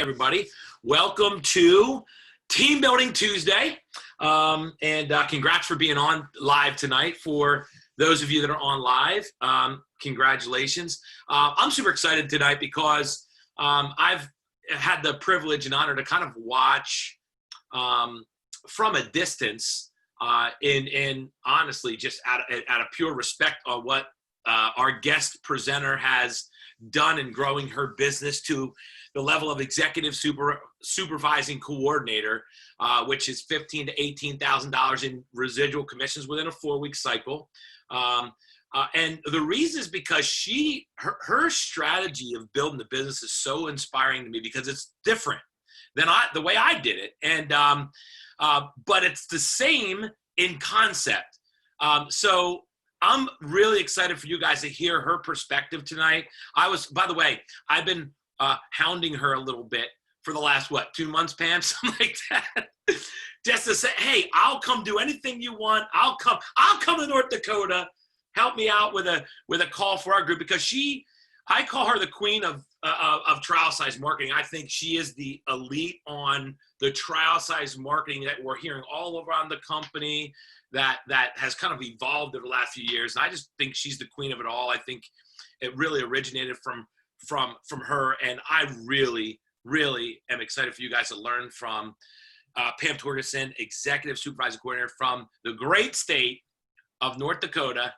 everybody. Welcome to Team Building Tuesday. Congrats for being on live tonight. For those of you that are on live, congratulations. I'm super excited tonight because I've had the privilege and honor to kind of watch from a distance and honestly, just out of pure respect on what our guest presenter has done in growing her business to the level of executive supervising coordinator, which is $15,000 to $18,000 in residual commissions within a 4-week cycle. And the reason is because her strategy of building the business is so inspiring to me because it's different than the way I did it. And but it's the same in concept. So I'm really excited for you guys to hear her perspective tonight. By the way, I've been hounding her a little bit for the last, 2 months, Pam, something like that. Just to say, hey, I'll come do anything you want. I'll come to North Dakota. Help me out with a call for our group, because I call her the queen of trial size marketing. I think she is the elite on the trial size marketing that we're hearing all around the company that has kind of evolved over the last few years. And I just think she's the queen of it all. I think it really originated from her. And I really, really am excited for you guys to learn from Pam Torgerson, Executive Supervising Coordinator from the great state of North Dakota.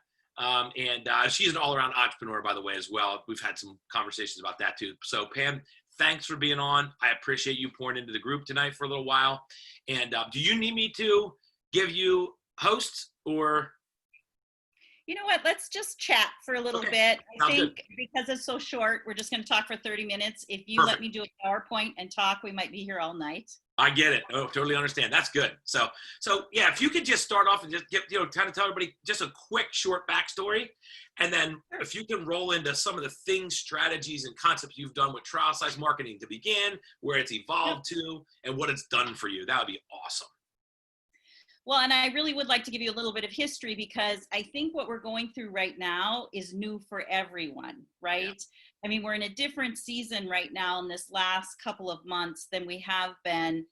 She's an all-around entrepreneur, by the way, as well. We've had some conversations about that too. So Pam, thanks for being on. I appreciate you pouring into the group tonight for a little while. And do you need me to give you hosts or? You know what? Let's just chat for a little bit. I think because it's so short, we're just going to talk for 30 minutes. If you let me do a PowerPoint and talk, we might be here all night. I get it. Oh, totally understand. That's good. So yeah, if you could just start off and just kind of tell everybody just a quick, short backstory, and then if you can roll into some of the things, strategies, and concepts you've done with trial size marketing to begin, where it's evolved to, and what it's done for you, that would be awesome. Well, and I really would like to give you a little bit of history, because I think what we're going through right now is new for everyone, right? Yeah. I mean, we're in a different season right now in this last couple of months than we have been.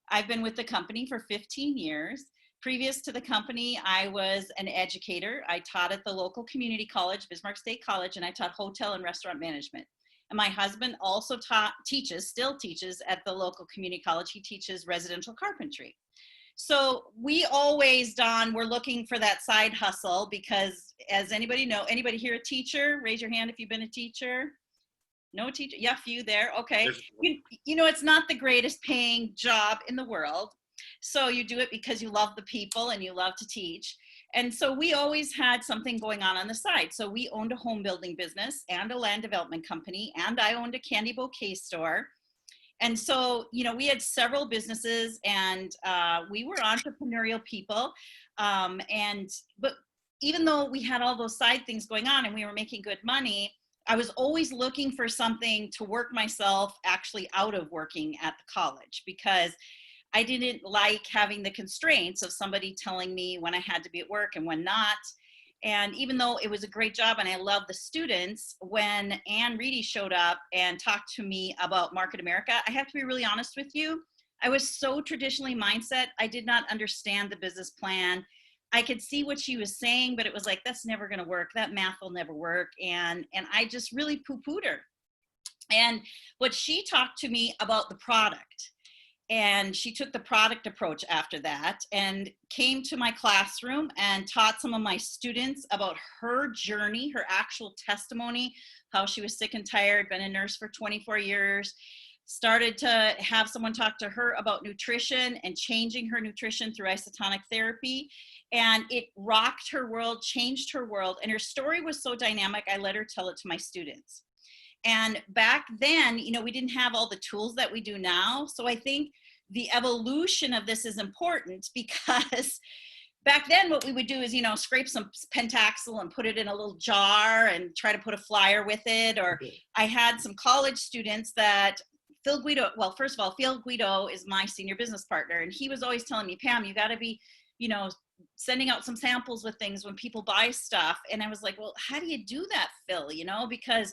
I've been with the company for 15 years. Previous to the company, I was an educator. I taught at the local community college, Bismarck State College, and I taught hotel and restaurant management. And my husband also still teaches at the local community college. He teaches residential carpentry. So we always, Don, we're looking for that side hustle, because as anybody here a teacher? Raise your hand if you've been a teacher. No teacher? Yeah, few there. Okay. You know, it's not the greatest paying job in the world. So you do it because you love the people and you love to teach. And so we always had something going on the side. So we owned a home building business and a land development company, and I owned a candy bouquet store. And so, you know, we had several businesses, and we were entrepreneurial people. But even though we had all those side things going on and we were making good money, I was always looking for something to work myself actually out of working at the college, because I didn't like having the constraints of somebody telling me when I had to be at work and when not. And even though it was a great job and I loved the students, when Ann Reedy showed up and talked to me about Market America, I have to be really honest with you, I was so traditionally mindset. I did not understand the business plan. I could see what she was saying, but it was like, that's never going to work. That math will never work. And I just really poo-pooed her. And what she talked to me about the product, and she took the product approach after that and came to my classroom and taught some of my students about her journey, her actual testimony, how she was sick and tired, been a nurse for 24 years, started to have someone talk to her about nutrition and changing her nutrition through isotonic therapy. And it rocked her world, changed her world. And her story was so dynamic, I let her tell it to my students. And back then, you know, we didn't have all the tools that we do now. So I think the evolution of this is important, because back then what we would do is, you know, scrape some Pentaxel and put it in a little jar and try to put a flyer with it. Or I had some college students that Phil Guido, well, first of all, Phil Guido is my senior business partner. And he was always telling me, Pam, you got to be, you know, sending out some samples with things when people buy stuff. And I was like, well, how do you do that, Phil? You know, because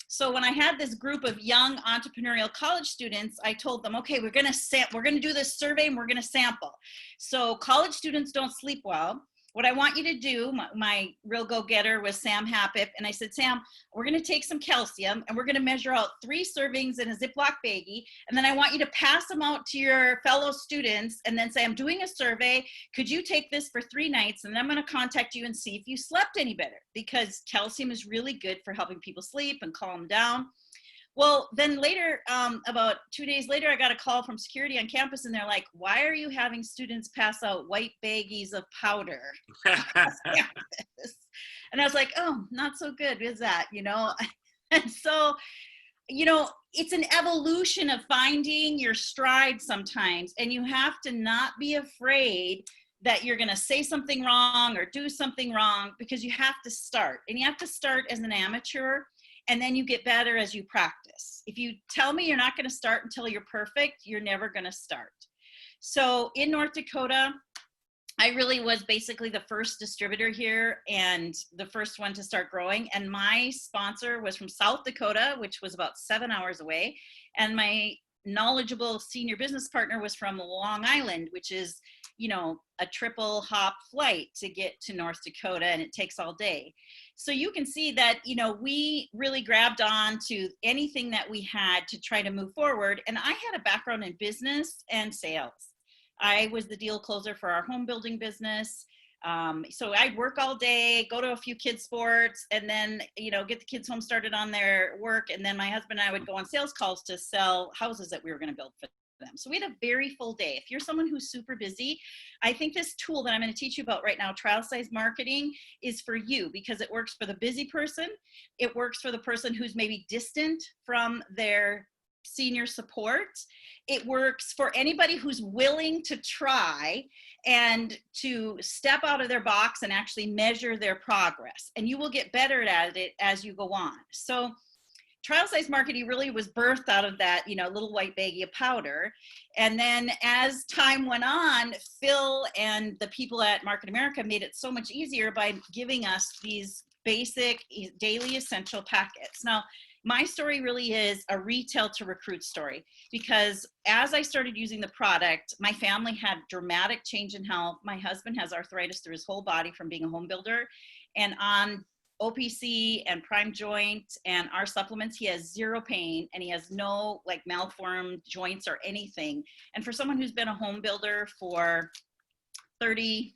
So when I had this group of young entrepreneurial college students, I told them, okay, we're going to do this survey and we're going to sample. So college students don't sleep well. What I want you to do, my real go-getter was Sam Happip. And I said, Sam, we're going to take some calcium and we're going to measure out 3 servings in a Ziploc baggie. And then I want you to pass them out to your fellow students and then say, I'm doing a survey. Could you take this for 3 nights? And then I'm going to contact you and see if you slept any better, because calcium is really good for helping people sleep and calm down. Well, then later, about 2 days later, I got a call from security on campus, and they're like, why are you having students pass out white baggies of powder? And I was like, oh, not so good, is that, you know? And so, you know, it's an evolution of finding your stride sometimes, and you have to not be afraid that you're going to say something wrong or do something wrong, because you have to start, and you have to start as an amateur. And then you get better as you practice. If you tell me you're not going to start until you're perfect, you're never going to start. So in North Dakota, I really was basically the first distributor here and the first one to start growing. And my sponsor was from South Dakota, which was about 7 hours away. And my knowledgeable senior business partner was from Long Island, which is, you know, a triple hop flight to get to North Dakota, and it takes all day. So you can see that, you know, we really grabbed on to anything that we had to try to move forward. And I had a background in business and sales. I was the deal closer for our home building business. So I'd work all day, go to a few kids sports, and then, you know, get the kids home started on their work. And then my husband and I would go on sales calls to sell houses that we were going to build for them. So we had a very full day. If you're someone who's super busy, I think this tool that I'm going to teach you about right now, trial size marketing, is for you, because it works for the busy person. It works for the person who's maybe distant from their senior support. It works for anybody who's willing to try and to step out of their box and actually measure their progress. And you will get better at it as you go on. So trial size marketing really was birthed out of that, you know, little white baggie of powder. And then as time went on, Phil and the people at Market America made it so much easier by giving us these basic daily essential packets. Now, my story really is a retail to recruit story, because as I started using the product, my family had dramatic change in health. My husband has arthritis through his whole body from being a home builder, and on OPC and prime joint and our supplements, he has 0 pain, and he has no like malformed joints or anything. And for someone who's been a home builder for 30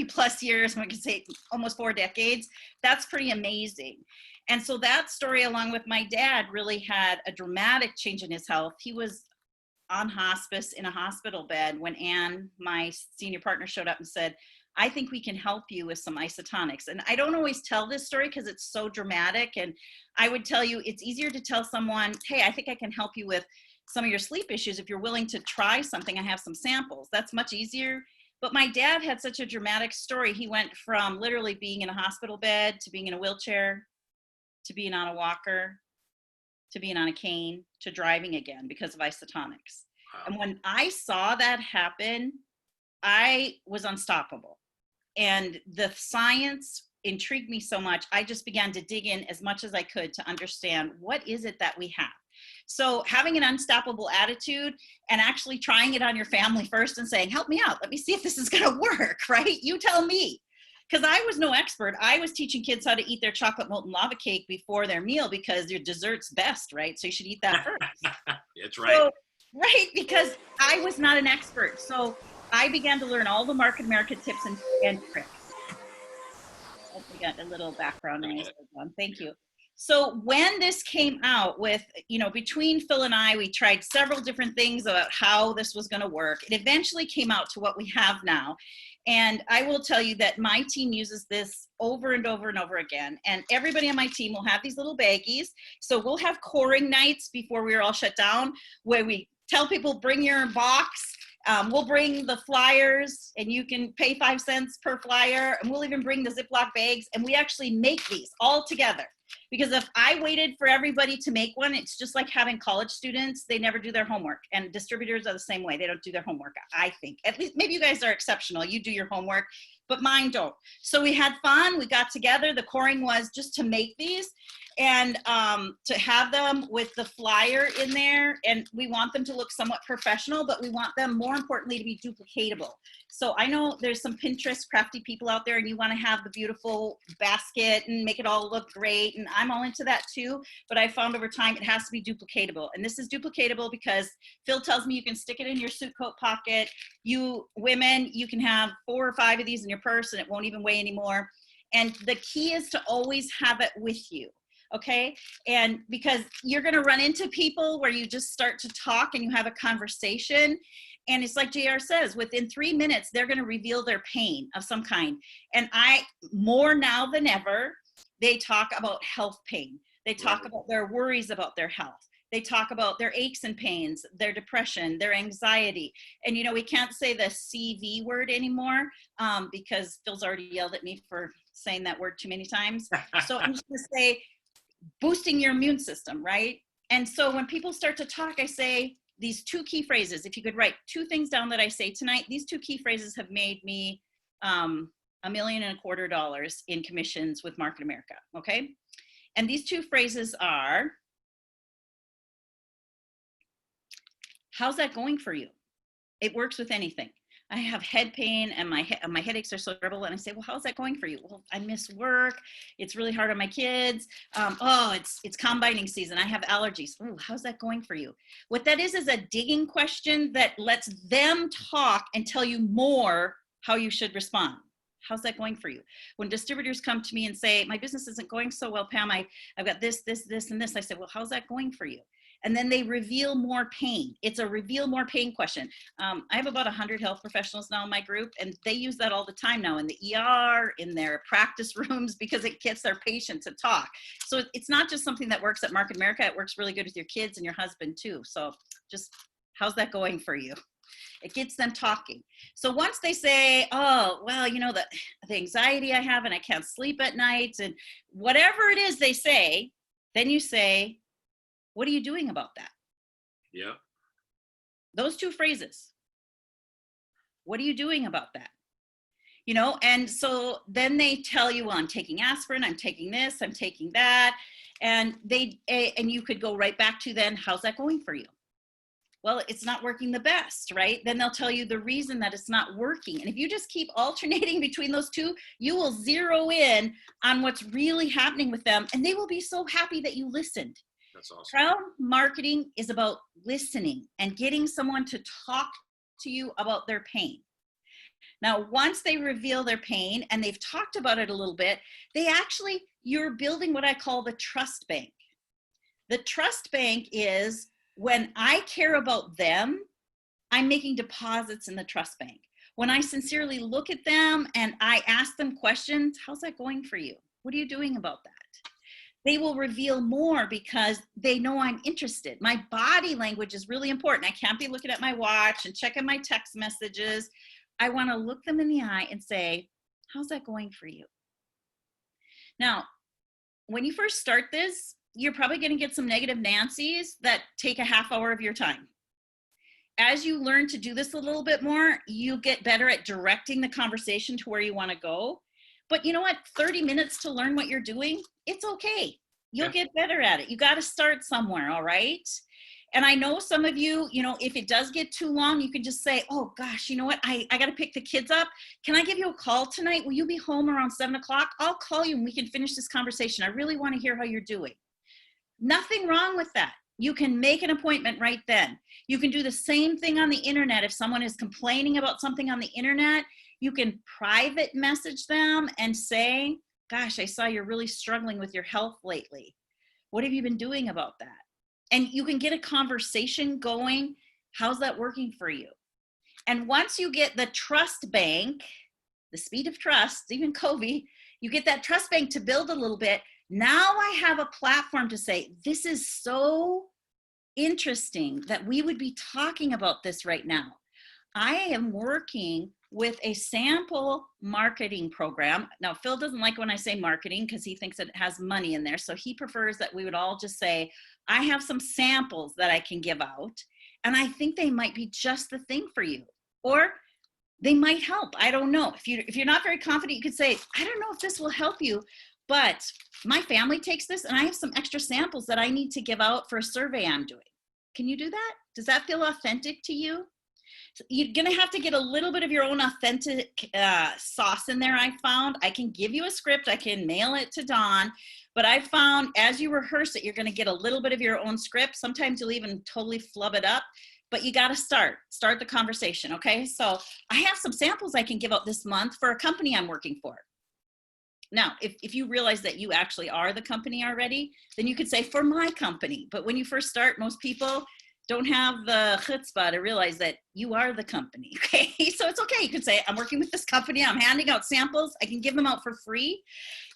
plus years, we can say almost 4 decades, that's pretty amazing. And so that story, along with my dad, really had a dramatic change in his health. He was on hospice in a hospital bed when Ann, my senior partner, showed up and said, I think we can help you with some isotonics. And I don't always tell this story because it's so dramatic. And I would tell you, it's easier to tell someone, hey, I think I can help you with some of your sleep issues. If you're willing to try something, I have some samples. That's much easier. But my dad had such a dramatic story. He went from literally being in a hospital bed to being in a wheelchair, to being on a walker, to being on a cane, to driving again because of isotonics. Wow. And when I saw that happen, I was unstoppable. And the science intrigued me so much, I just began to dig in as much as I could to understand what is it that we have. So having an unstoppable attitude and actually trying it on your family first and saying, help me out, let me see if this is going to work, right? You tell me. Because I was no expert. I was teaching kids how to eat their chocolate molten lava cake before their meal, because your dessert's best, right? So you should eat that first. That's right. So, right, because I was not an expert. So I began to learn all the Market America tips and tricks. Oh, we got a little background noise. Thank you. So when this came out with, you know, between Phil and I, we tried several different things about how this was going to work. It eventually came out to what we have now. And I will tell you that my team uses this over and over and over again. And everybody on my team will have these little baggies. So we'll have coring nights before we are all shut down, where we tell people, bring your box. We'll bring the flyers, and you can pay 5 cents per flyer. And we'll even bring the Ziploc bags. And we actually make these all together. Because if I waited for everybody to make one, it's just like having college students. They never do their homework. And distributors are the same way. They don't do their homework, I think. At least maybe you guys are exceptional. You do your homework. but mine don't. So we had fun. We got together. The coring was just to make these and to have them with the flyer in there. And we want them to look somewhat professional, but we want them, more importantly, to be duplicatable. So I know there's some Pinterest crafty people out there and you want to have the beautiful basket and make it all look great. And I'm all into that too. But I found over time it has to be duplicatable. And this is duplicatable because Phil tells me you can stick it in your suit coat pocket. You women, you can have 4 or 5 of these in your purse and it won't even weigh anymore. And the key is to always have it with you. Okay. And because you're going to run into people where you just start to talk and you have a conversation. And it's like JR says, within 3 minutes, they're going to reveal their pain of some kind. And more now than ever, they talk about health pain. They talk about their worries about their health. They talk about their aches and pains, their depression, their anxiety. And, we can't say the CV word anymore because Phil's already yelled at me for saying that word too many times. So I'm just going to say boosting your immune system, right? And so when people start to talk, I say these 2 key phrases. If you could write 2 things down that I say tonight, these 2 key phrases have made me $1.25 million in commissions with Market America, okay? And these 2 phrases are, how's that going for you? It works with anything. I have head pain and my headaches are so terrible. And I say, well, how's that going for you? Well, I miss work. It's really hard on my kids. It's combining season. I have allergies. Oh, how's that going for you? What that is a digging question that lets them talk and tell you more how you should respond. How's that going for you? When distributors come to me and say, my business isn't going so well, Pam, I've got this, and this. I say, well, how's that going for you? And then they reveal more pain. It's a reveal more pain question. I have about 100 health professionals now in my group, and they use that all the time now in the ER, in their practice rooms, because it gets their patients to talk. So it's not just something that works at Market America. It works really good with your kids and your husband too. So just, how's that going for you? It gets them talking. So once they say, oh, well, the anxiety I have and I can't sleep at night and whatever it is they say, then you say, what are you doing about that? Yeah. Those 2 phrases. What are you doing about that? And so then they tell you, well, I'm taking aspirin, I'm taking this, I'm taking that. And you could go right back to then, how's that going for you? Well, it's not working the best, right? Then they'll tell you the reason that it's not working. And if you just keep alternating between those 2, you will zero in on what's really happening with them. And they will be so happy that you listened. That's awesome. Crowd marketing is about listening and getting someone to talk to you about their pain. Now, once they reveal their pain and they've talked about it a little bit, you're building what I call the trust bank. The trust bank is when I care about them, I'm making deposits in the trust bank. When I sincerely look at them and I ask them questions, how's that going for you? What are you doing about that? They will reveal more because they know I'm interested. My body language is really important. I can't be looking at my watch and checking my text messages. I want to look them in the eye and say, how's that going for you? Now, when you first start this, you're probably going to get some negative Nancy's that take a half hour of your time. As you learn to do this a little bit more, you get better at directing the conversation to where you want to go. But you know what? 30 minutes to learn what you're doing, it's okay. You'll get better at it. You got to start somewhere, all right? And I know some of you, if it does get too long, you can just say, oh gosh, you know what? I got to pick the kids up. Can I give you a call tonight? Will you be home around 7 o'clock? I'll call you and we can finish this conversation. I really want to hear how you're doing. Nothing wrong with that. You can make an appointment right then. You can do the same thing on the internet. If someone is complaining about something on the internet, you can private message them and say, gosh, I saw you're really struggling with your health lately. What have you been doing about that? And you can get a conversation going. How's that working for you? And once you get the trust bank, the speed of trust, even Covey, you get that trust bank to build a little bit. Now I have a platform to say, this is so interesting that we would be talking about this right now. I am working with a sample marketing program. Now, Phil doesn't like when I say marketing because he thinks it has money in there. So he prefers that we would all just say, I have some samples that I can give out, and I think they might be just the thing for you. Or they might help. I don't know. If you're not very confident, you could say, I don't know if this will help you, but my family takes this and I have some extra samples that I need to give out for a survey I'm doing. Can you do that? Does that feel authentic to you? So you're going to have to get a little bit of your own authentic sauce in there. I found I can give you a script. I can mail it to Dawn, but I found as you rehearse it, you're going to get a little bit of your own script. Sometimes you'll even totally flub it up, but you got to start the conversation. Okay. So I have some samples I can give out this month for a company I'm working for. Now, if you realize that you actually are the company already, then you could say for my company. But when you first start, most people don't have the chutzpah to realize that you are the company, okay? So it's okay. You can say, I'm working with this company. I'm handing out samples. I can give them out for free.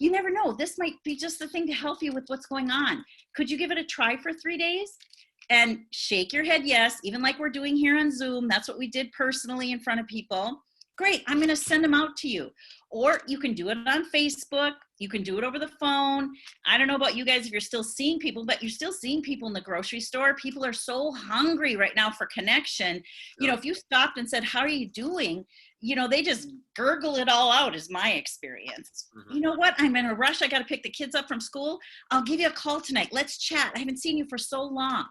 You never know. This might be just the thing to help you with what's going on. Could you give it a try for 3 days? And shake your head yes, even like we're doing here on Zoom. That's what we did personally in front of people. Great, I'm gonna send them out to you. Or you can do it on Facebook. You can do it over the phone. I don't know about you guys if you're still seeing people, but you're still seeing people in the grocery store. People are so hungry right now for connection. You know, if you stopped and said, how are you doing? You know, they just gurgle it all out is my experience. Mm-hmm. You know what? I'm in a rush. I got to pick the kids up from school. I'll give you a call tonight. Let's chat. I haven't seen you for so long.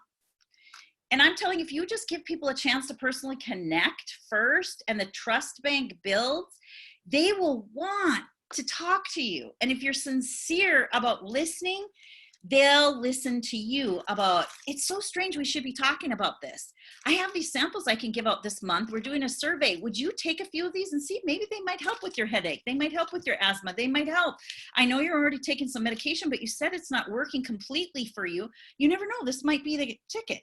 And I'm telling you, if you just give people a chance to personally connect first and the trust bank builds, they will want to talk to you. And if you're sincere about listening, they'll listen to you about, it's so strange we should be talking about this. I have these samples I can give out this month. We're doing a survey. Would you take a few of these and see? Maybe they might help with your headache. They might help with your asthma. They might help. I know you're already taking some medication, but you said it's not working completely for you. You never know. This might be the ticket.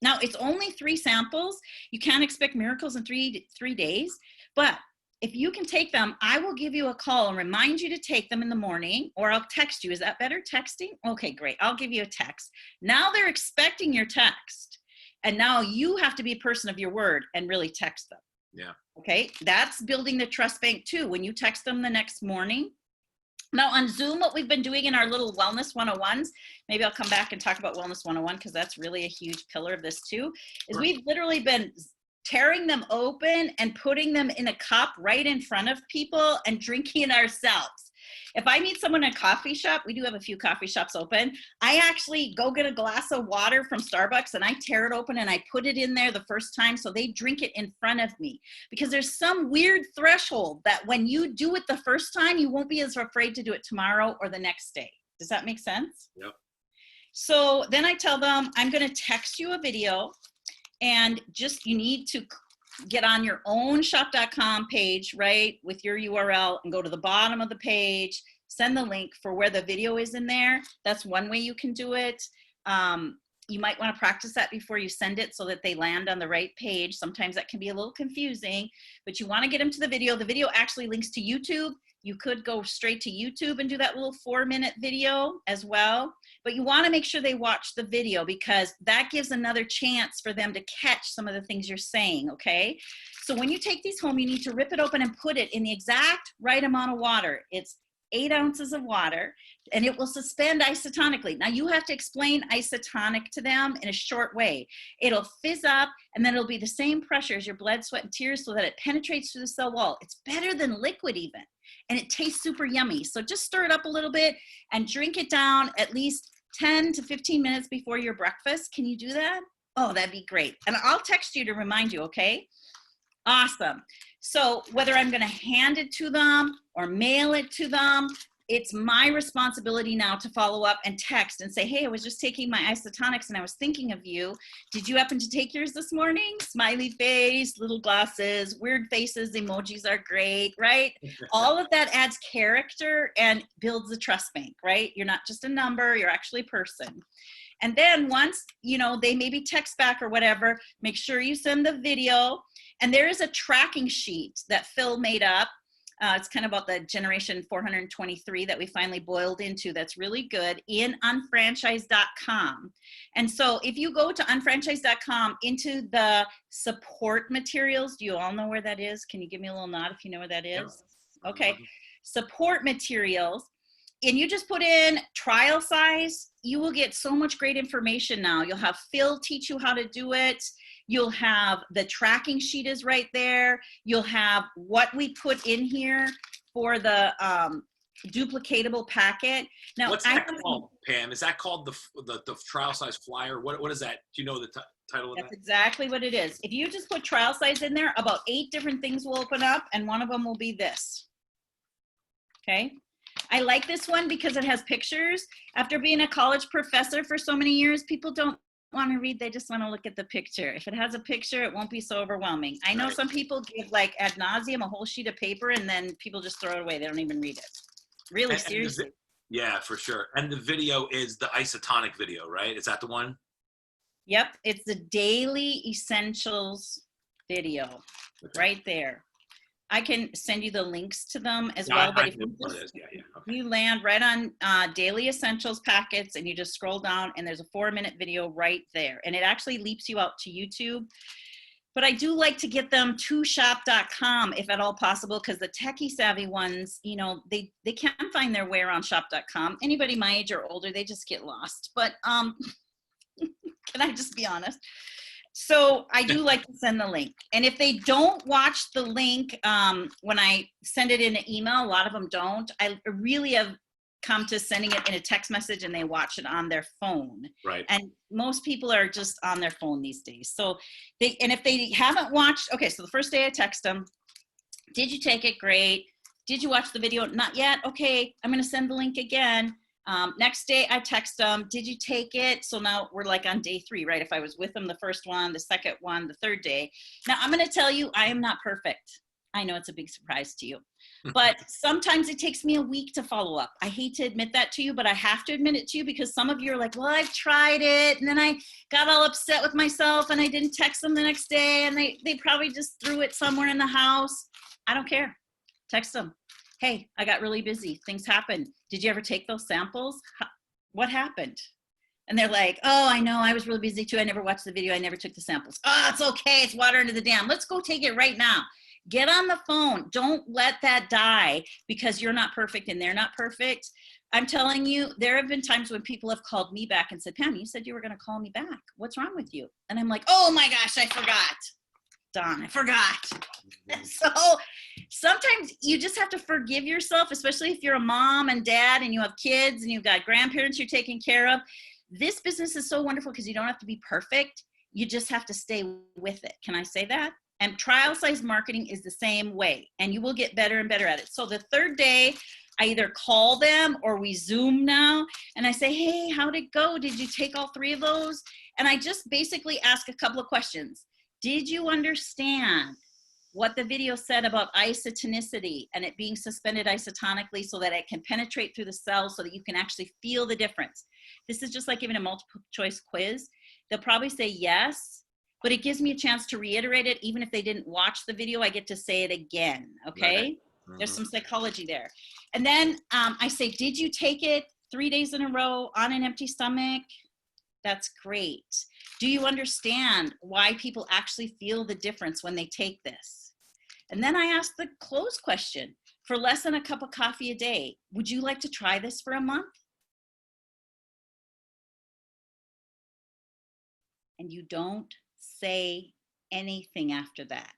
Now, it's only 3 samples. You can't expect miracles in three days, but if you can take them, I will give you a call and remind you to take them in the morning, or I'll text you. Is that better, texting? Okay, great. I'll give you a text. Now they're expecting your text, and now you have to be a person of your word and really text them. Yeah. Okay, that's building the trust bank too. When you text them the next morning. Now on Zoom, what we've been doing in our little Wellness 101s, maybe I'll come back and talk about Wellness 101 because that's really a huge pillar of this too, is we've literally been tearing them open and putting them in a cup right in front of people and drinking it ourselves. If I meet someone in a coffee shop, we do have a few coffee shops open, I actually go get a glass of water from Starbucks and I tear it open and I put it in there the first time so they drink it in front of me. Because there's some weird threshold that when you do it the first time, you won't be as afraid to do it tomorrow or the next day. Does that make sense? Yep. So then I tell them, I'm going to text you a video and just you need to get on your own shop.com page, right, with your URL and go to the bottom of the page, send the link for where the video is in there. That's one way you can do it. You might want to practice that before you send it so that they land on the right page. Sometimes that can be a little confusing, but you want to get them to the video. The video actually links to YouTube. You could go straight to YouTube and do that little 4-minute video as well. But you want to make sure they watch the video because that gives another chance for them to catch some of the things you're saying, okay? So when you take these home, you need to rip it open and put it in the exact right amount of water. It's 8 ounces of water, and it will suspend isotonically. Now you have to explain isotonic to them in a short way. It'll fizz up, and then it'll be the same pressure as your blood, sweat, and tears so that it penetrates through the cell wall. It's better than liquid even, and it tastes super yummy. So just stir it up a little bit and drink it down at least 10 to 15 minutes before your breakfast. Can you do that? Oh, that'd be great. And I'll text you to remind you, okay? Awesome. So whether I'm going to hand it to them or mail it to them, it's my responsibility now to follow up and text and say, hey, I was just taking my isotonics and I was thinking of you. Did you happen to take yours this morning? Smiley face, little glasses, weird faces, emojis are great, right? All of that adds character and builds the trust bank, right? You're not just a number, you're actually a person. And then once, you know, they maybe text back or whatever, make sure you send the video. And there is a tracking sheet that Phil made up. It's kind of about the generation 423 that we finally boiled into that's really good in unfranchise.com. And so if you go to unfranchise.com into the support materials, do you all know where that is? Can you give me a little nod if you know where that is? Yeah. Okay. Support materials. And you just put in trial size, you will get so much great information now. You'll have Phil teach you how to do it. You'll have the tracking sheet is right there. You'll have what we put in here for the duplicatable packet. Now, what's that called, Pam? Is that called the trial size flyer? What is that? Do you know the title of that? That's exactly what it is. If you just put trial size in there, about 8 different things will open up, and one of them will be this. Okay. I like this one because it has pictures. After being a college professor for so many years, people don't want to read, they just want to look at the picture. If it has a picture, it won't be so overwhelming. I know some people give like ad nauseum a whole sheet of paper and then people just throw it away. They don't even read it. Really, seriously. Yeah, for sure. And the video is the isotonic video, right? Is that the one? Yep, it's the daily essentials video right there. I can send you the links to them as well. But if you land right on daily essentials packets and you just scroll down and there's a 4-minute video right there. And it actually leaps you out to YouTube. But I do like to get them to shop.com if at all possible, because the techie savvy ones, you know, they can't find their way around shop.com. Anybody my age or older, they just get lost. But can I just be honest? So I do like to send the link. And if they don't watch the link, when I send it in an email, a lot of them don't. I really have come to sending it in a text message and they watch it on their phone. Right. And most people are just on their phone these days. So and if they haven't watched, okay, so the first day I text them, did you take it? Great. Did you watch the video? Not yet. Okay, I'm going to send the link again. Next day I text them, did you take it? So now we're like on day 3, right? If I was with them the first one, the second one, the third day. Now I'm going to tell you, I am not perfect. I know it's a big surprise to you, but sometimes it takes me a week to follow up. I hate to admit that to you, but I have to admit it to you because some of you are like, well, I've tried it. And then I got all upset with myself and I didn't text them the next day. And they probably just threw it somewhere in the house. I don't care. Text them. Hey, I got really busy. Things happened. Did you ever take those samples? What happened? And they're like, oh, I know. I was really busy too. I never watched the video. I never took the samples. Oh, it's okay. It's water under the dam. Let's go take it right now. Get on the phone. Don't let that die because you're not perfect and they're not perfect. I'm telling you, there have been times when people have called me back and said, Pam, you said you were going to call me back. What's wrong with you? And I'm like, oh my gosh, I forgot. Don, I forgot. So sometimes you just have to forgive yourself, especially if you're a mom and dad and you have kids and you've got grandparents you're taking care of. This business is so wonderful because you don't have to be perfect. You just have to stay with it. Can I say that? And trial size marketing is the same way, and you will get better and better at it. So the third day, I either call them or we Zoom now, and I say, hey, how'd it go? Did you take all 3 of those? And I just basically ask a couple of questions. Did you understand what the video said about isotonicity and it being suspended isotonically so that it can penetrate through the cells so that you can actually feel the difference? This is just like giving a multiple choice quiz. They'll probably say yes, but it gives me a chance to reiterate it. Even if they didn't watch the video, I get to say it again, okay? Right. Mm-hmm. There's some psychology there. And then I say, did you take it 3 days in a row on an empty stomach? That's great. Do you understand why people actually feel the difference when they take this? And then I ask the close question, for less than a cup of coffee a day, would you like to try this for a month? And you don't say anything after that.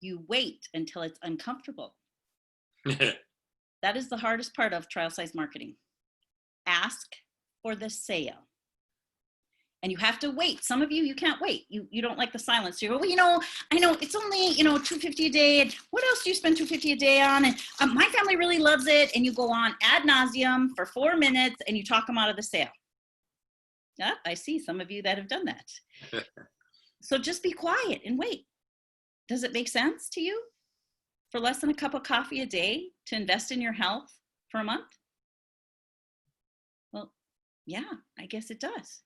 You wait until it's uncomfortable. That is the hardest part of trial size marketing. Ask for the sale. And you have to wait. Some of you, you can't wait. You don't like the silence. You go, well, you know, I know it's only, $250 a day. And what else do you spend $250 a day on? And my family really loves it. And you go on ad nauseum for 4 minutes and you talk them out of the sale. Yeah, I see some of you that have done that. So just be quiet and wait. Does it make sense to you? For less than a cup of coffee a day to invest in your health for a month? Well, yeah, I guess it does.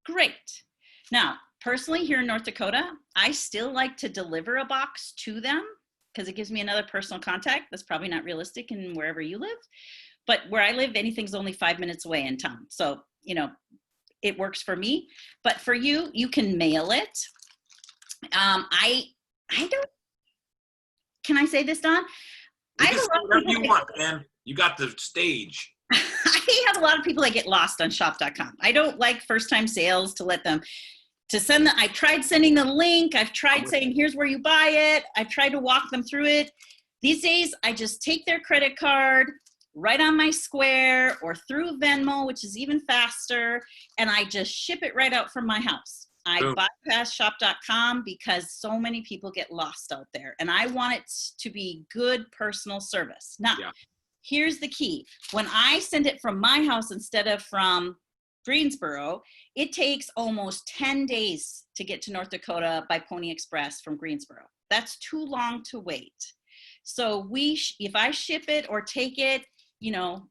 Great. Now, personally here in North Dakota, I still like to deliver a box to them because it gives me another personal contact. That's probably not realistic in wherever you live. But where I live, anything's only 5 minutes away in town. So, it works for me. But for you, you can mail it. I don't, can I say this, Don? I have whatever you want, man. You got the stage. I have a lot of people that get lost on shop.com. I don't like first-time sales to let them. to send the, I've tried sending the link. I've tried saying, here's where you buy it. I've tried to walk them through it. These days, I just take their credit card right on my Square or through Venmo, which is even faster, and I just ship it right out from my house. I bypass shop.com because so many people get lost out there, and I want it to be good personal service. Now, here's the key. When I send it from my house instead of from Greensboro, it takes almost 10 days to get to North Dakota by Pony Express from Greensboro. That's too long to wait. So if I ship it or take it, you know,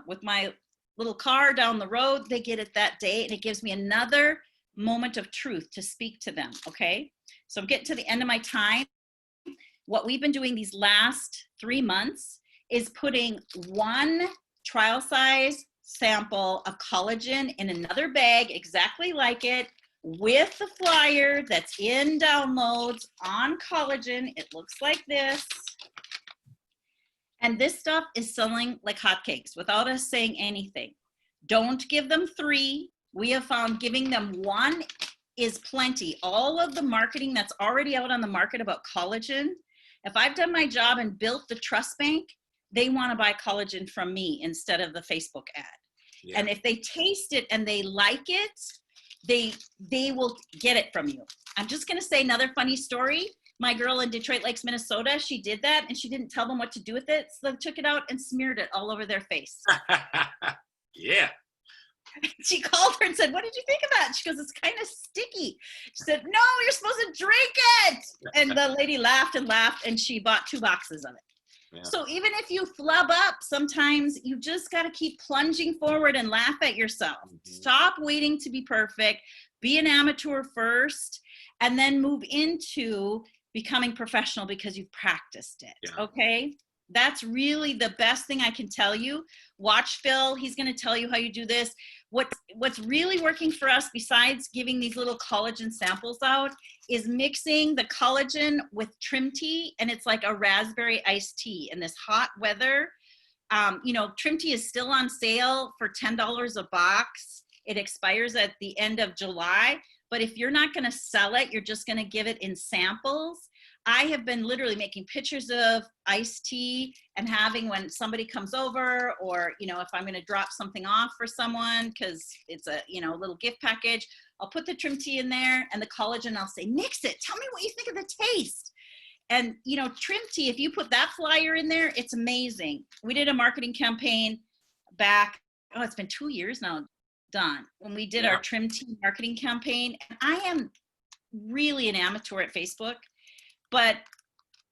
with my little car down the road, they get it that day, and it gives me another moment of truth to speak to them. Okay. So I'm getting to the end of my time. What we've been doing these last 3 months is putting one trial size sample of collagen in another bag, exactly like it, with the flyer that's in downloads on collagen. It looks like this. And this stuff is selling like hotcakes without us saying anything. Don't give them 3. We have found giving them 1 is plenty. All of the marketing that's already out on the market about collagen, if I've done my job and built the trust bank, they want to buy collagen from me instead of the Facebook ad. Yeah. And if they taste it and they like it, they will get it from you. I'm just going to say another funny story. My girl in Detroit Lakes, Minnesota, she did that, and she didn't tell them what to do with it. So they took it out and smeared it all over their face. Yeah. She called her and said, what did you think of that? She goes, it's kind of sticky. She said, no, you're supposed to drink it. And the lady laughed and laughed, and she bought 2 boxes of it. Yeah. So even if you flub up, sometimes you just got to keep plunging forward and laugh at yourself. Mm-hmm. Stop waiting to be perfect. Be an amateur first, and then move into becoming professional because you've practiced it. Yeah. Okay? That's really the best thing I can tell you. Watch Phil. He's going to tell you how you do this. What's really working for us, besides giving these little collagen samples out, is mixing the collagen with trim tea, and it's like a raspberry iced tea in this hot weather. You know, trim tea is still on sale for $10 a box. It expires at the end of July. But if you're not going to sell it, you're just going to give it in samples. I have been literally making pictures of iced tea and having, when somebody comes over, or, you know, if I'm going to drop something off for someone because it's a, you know, little gift package, I'll put the trim tea in there and the collagen. I'll say, mix it. Tell me what you think of the taste. And, you know, trim tea, if you put that flyer in there, it's amazing. We did a marketing campaign back, it's been 2 years now, Don, when we did our trim tea marketing campaign. And I am really an amateur at Facebook. But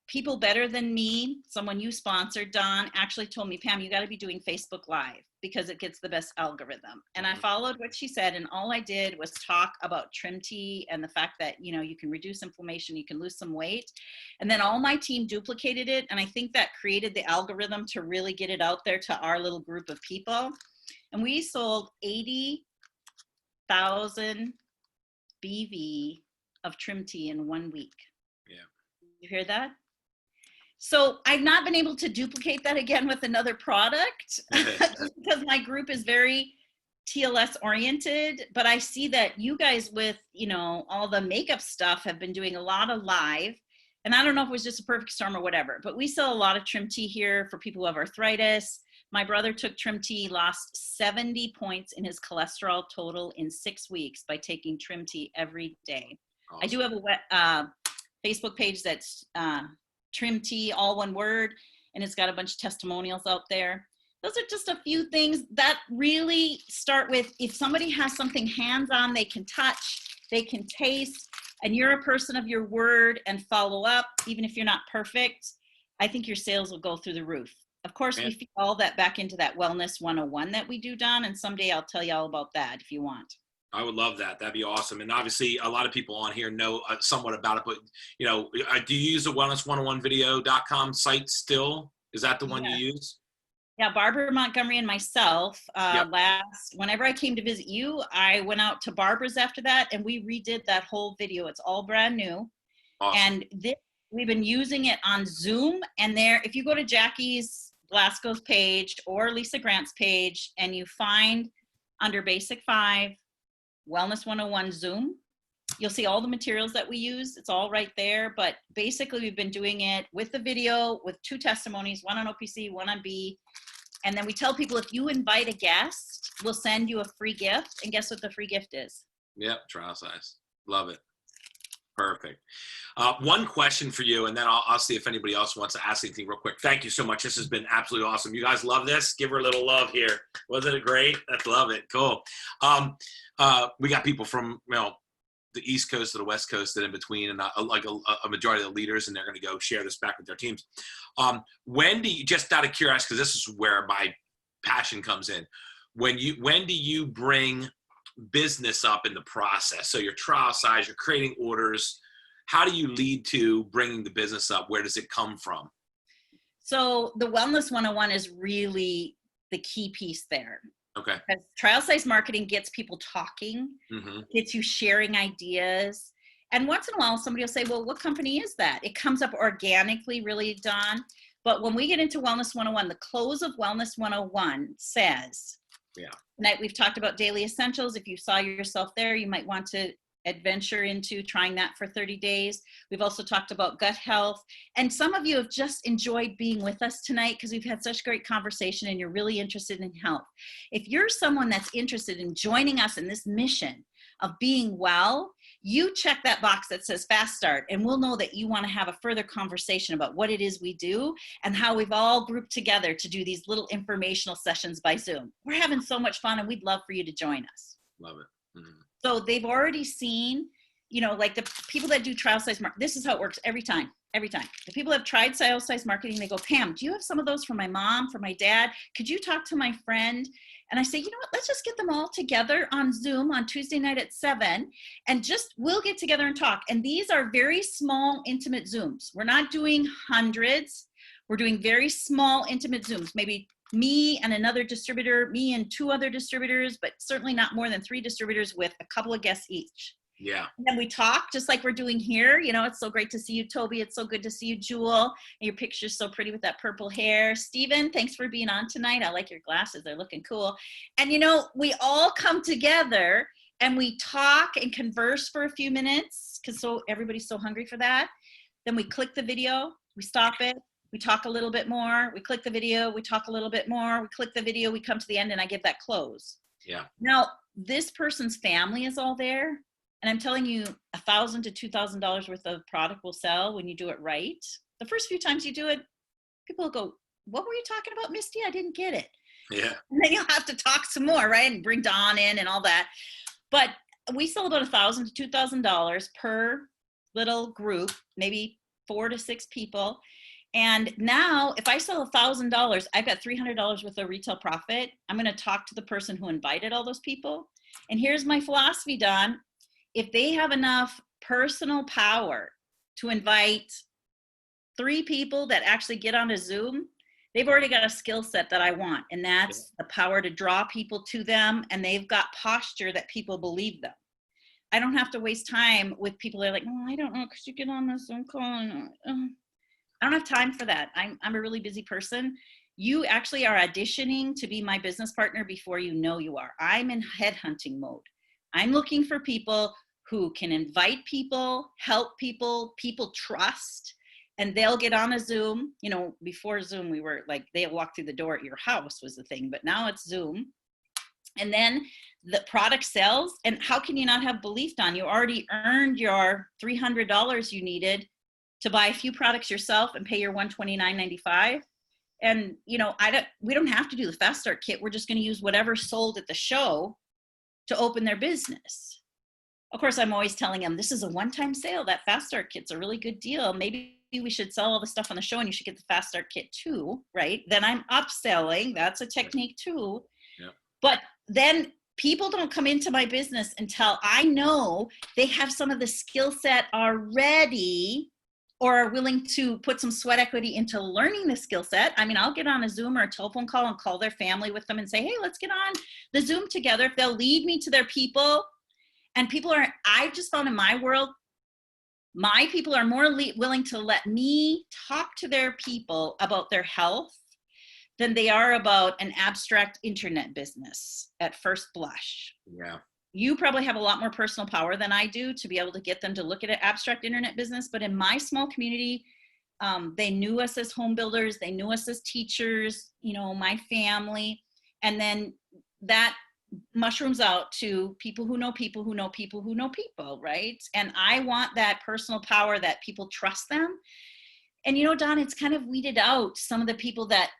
people better than me, someone you sponsored, Don, actually told me, Pam, you got to be doing Facebook Live because it gets the best algorithm. And I followed what she said, and all I did was talk about trim tea and the fact that, you know, you can reduce inflammation, you can lose some weight. And then all my team duplicated it, and I think that created the algorithm to really get it out there to our little group of people. And we sold 80,000 BV of trim tea in 1 week. You hear that? So I've not been able to duplicate that again with another product because my group is very TLS oriented, but I see that you guys with, you know, all the makeup stuff have been doing a lot of live, and I don't know if it was just a perfect storm or whatever, but we sell a lot of trim tea here for people who have arthritis. My brother took trim tea, lost 70 points in his cholesterol total in 6 weeks by taking trim tea every day. Awesome. I do have a Facebook page that's trim tea, all one word, and it's got a bunch of testimonials out there. Those are just a few things that really start with, if somebody has something hands-on, they can touch, they can taste, and you're a person of your word and follow up, even if you're not perfect, I think your sales will go through the roof. Of course, we feed all that back into that Wellness 101 that we do, Don, and someday I'll tell you all about that if you want. I would love that. That'd be awesome. And obviously a lot of people on here know somewhat about it, but you know, do you use the wellness101video.com site still? Is that the one you use? Yeah. Barbara Montgomery and myself, whenever I came to visit you, I went out to Barbara's after that and we redid that whole video. It's all brand new. Awesome. And we've been using it on Zoom, and there, if you go to Jackie's Glasgow's page or Lisa Grant's page and you find under Basic 5, Wellness 101 Zoom, You'll see all the materials that we use. It's all right there. But basically, we've been doing it with the video, with 2 testimonies, one on OPC, one on B. And then we tell people, if you invite a guest, we'll send you a free gift. And guess what the free gift is? Yep, trial size. Love it. Perfect. One question for you, and then I'll see if anybody else wants to ask anything real quick. Thank you so much. This has been absolutely awesome. You guys love this? Give her a little love here. Wasn't it great? I love it. Cool. We got people from the East Coast to the West Coast and in between, and like a majority of the leaders, and they're going to go share this back with their teams. When do you, just out of curiosity, because this is where my passion comes in, when do you bring business up in the process? So your trial size, you're creating orders. How do you lead to bringing the business up? Where does it come from? So the Wellness 101 is really the key piece there. Okay. Because trial size marketing gets people talking, gets you sharing ideas. And once in a while, somebody will say, well, what company is that? It comes up organically, really, Don. But when we get into Wellness 101, the close of Wellness 101 says, tonight we've talked about daily essentials. If you saw yourself there, you might want to adventure into trying that for 30 days. We've also talked about gut health. And some of you have just enjoyed being with us tonight because we've had such great conversation and you're really interested in health. If you're someone that's interested in joining us in this mission of being well, you check that box that says Fast Start, and we'll know that you want to have a further conversation about what it is we do and how we've all grouped together to do these little informational sessions by Zoom. We're having so much fun and we'd love for you to join us. Love it. Mm-hmm. So they've already seen, like the people that do trial size marketing, this is how it works every time. The people that have tried trial size marketing, they go, Pam, do you have some of those for my mom, for my dad? Could you talk to my friend? And I say, you know what, let's just get them all together on Zoom on Tuesday night at 7 and we'll get together and talk. And these are very small, intimate Zooms. We're not doing hundreds. We're doing very small, intimate Zooms, maybe me and another distributor, me and 2 other distributors, but certainly not more than 3 distributors with a couple of guests each. Yeah. And then we talk just like we're doing here. It's so great to see you, Toby. It's so good to see you, Jewel. And your picture's so pretty with that purple hair. Steven, thanks for being on tonight. I like your glasses. They're looking cool. And we all come together and we talk and converse for a few minutes because everybody's so hungry for that. Then we click the video, we stop it. We talk a little bit more. We click the video. We talk a little bit more. We click the video. We come to the end and I give that close. Yeah. Now, this person's family is all there. And I'm telling you, $1,000 to $2,000 worth of product will sell when you do it right. The first few times you do it, people will go, what were you talking about, Misty? I didn't get it. Yeah. And then you'll have to talk some more, right? And bring Dawn in and all that. But we sell about $1,000 to $2,000 per little group, maybe 4 to 6 people. And now if I sell $1,000, I've got $300 worth of retail profit. I'm going to talk to the person who invited all those people. And here's my philosophy, Don. If they have enough personal power to invite 3 people that actually get on a Zoom, they've already got a skill set that I want. And that's the power to draw people to them. And they've got posture that people believe them. I don't have to waste time with people that are like, oh, I don't know, could you get on this Zoom call? I don't have time for that. I'm a really busy person. You actually are auditioning to be my business partner before you know you are. I'm in headhunting mode. I'm looking for people who can invite people, help people, people trust, and they'll get on a Zoom. Before Zoom, we were like, they'll walk through the door at your house was the thing, but now it's Zoom. And then the product sells, and how can you not have belief, Don? You already earned your $300 you needed to buy a few products yourself and pay your $129.95. And, we don't have to do the Fast Start kit. We're just going to use whatever sold at the show to open their business. Of course, I'm always telling them, this is a one-time sale. That Fast Start kit's a really good deal. Maybe we should sell all the stuff on the show and you should get the Fast Start kit too, right? Then I'm upselling. That's a technique too. Yeah. But then people don't come into my business until I know they have some of the skill set already or are willing to put some sweat equity into learning the skill set. I mean, I'll get on a Zoom or a telephone call and call their family with them and say, hey, let's get on the Zoom together. If they'll lead me to their people, and I've just found in my world, my people are more willing to let me talk to their people about their health than they are about an abstract internet business at first blush. Yeah. you probably have a lot more personal power than I do to be able to get them to look at an abstract internet business. But in my small community, they knew us as home builders. They knew us as teachers, you know, my family. And then that mushrooms out to people who know people who know people who know people, right? And I want that personal power that people trust them. And, you know, Don, it's kind of weeded out some of the people that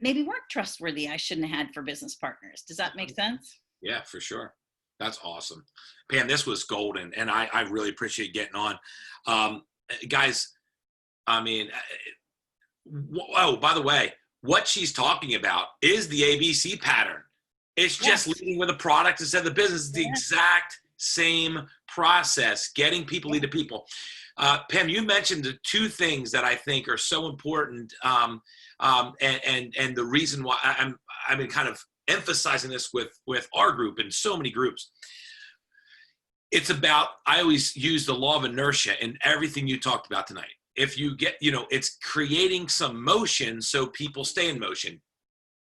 maybe weren't trustworthy I shouldn't have had for business partners. Does that make sense? Yeah, for sure. That's awesome. Pam, this was golden, and I really appreciate getting on. Guys, I mean, oh, by the way, what she's talking about is the ABC pattern. It's just leading with a product instead of the business. It's the exact same process, getting people lead to people. Pam, you mentioned the two things that I think are so important, and the reason why I've been kind of emphasizing this with our group and so many groups. It's about, I always use the law of inertia in everything you talked about tonight. If you get, you know, it's creating some motion so people stay in motion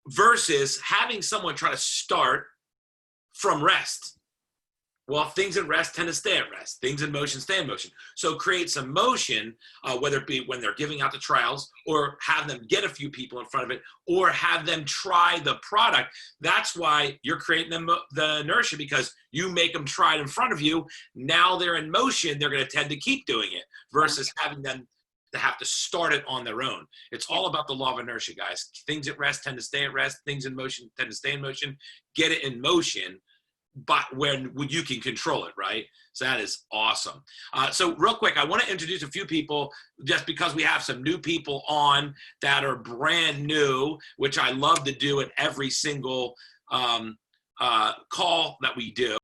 versus having someone try to start from rest. Well, things at rest tend to stay at rest. Things in motion stay in motion. So create some motion, whether it be when they're giving out the trials, or have them get a few people in front of it, or have them try the product. That's why you're creating them the inertia, because you make them try it in front of you. Now they're in motion. They're going to tend to keep doing it versus having them to have to start it on their own. It's all about the law of inertia, guys. Things at rest tend to stay at rest. Things in motion tend to stay in motion. Get it in motion. But when you can control it, right? So that is awesome. So real quick, I want to introduce a few people just because we have some new people on that are brand new, which I love to do at every single call that we do.